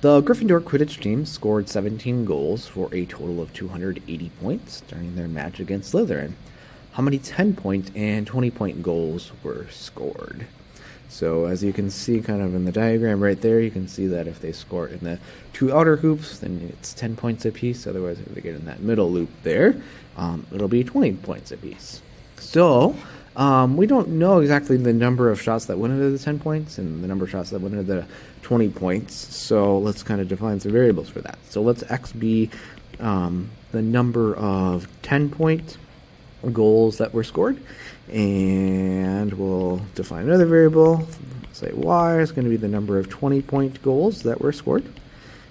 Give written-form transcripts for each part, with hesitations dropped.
The Gryffindor Quidditch team scored 17 goals for a total of 280 points during their match against Slytherin. How many 10-point and 20-point goals were scored? So as you can see kind of in the diagram right there, you can see that if they score in the two outer hoops, then it's 10 points apiece. Otherwise, if they get in that middle loop there, it'll be 20 points apiece. So we don't know exactly the number of shots that went into the 10 points and the number of shots that went into the 20 points. So let's kind of define some variables for that. So let's X be the number of 10-point goals that were scored, and we'll define another variable. Say y is going to be the number of 20-point goals that were scored.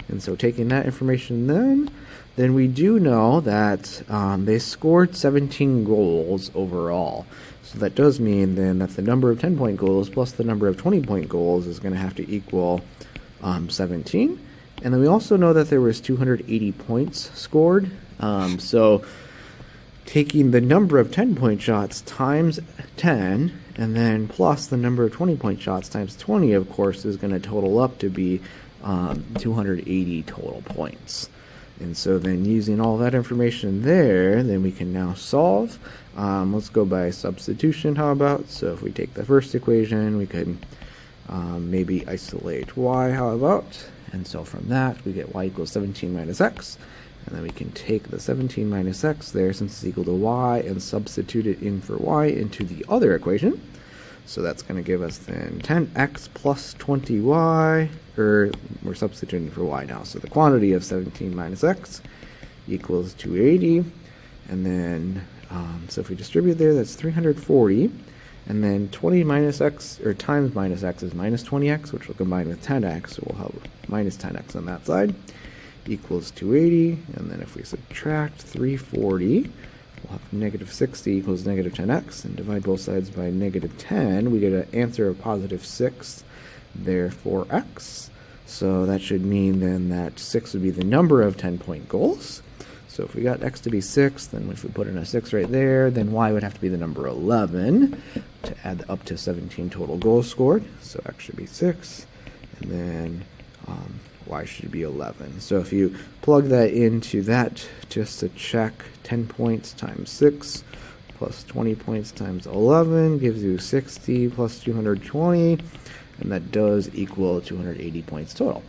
And so taking that information then we do know that they scored 17 goals overall. So that does mean then that the number of 10-point goals plus the number of 20-point goals is going to have to equal 17. And then we also know that there was 280 points scored. So taking the number of 10-point shots times 10, and then plus the number of 20-point shots times 20, of course, is going to total up to be 280 total points. And so then using all that information there, then we can now solve. Let's go by substitution, how about? So if we take the first equation, we could maybe isolate y, how about? And so from that, we get y equals 17 minus x. And then we can take the 17 minus x there, since it's equal to y, and substitute it in for y into the other equation. So that's going to give us then 10x plus 20y, or we're substituting for y now. So the quantity of 17 minus x equals 280. And then, so if we distribute there, that's 340. And then 20 minus x, or times minus x, is minus 20x, which will combine with 10x. So we'll have minus 10x on that side, equals 280. And then if we subtract 340, we'll have negative 60 equals negative 10x, and divide both sides by negative 10. We get an answer of positive 6 there for x. So that should mean then that 6 would be the number of 10-point goals. So if we got x to be 6, then if we put in a 6 right there, then y would have to be the number 11 to add up to 17 total goals scored. So x should be 6, and then y should be 11. So if you plug that into that just to check, 10 points times 6 plus 20 points times 11 gives you 60 plus 220, and that does equal 280 points total.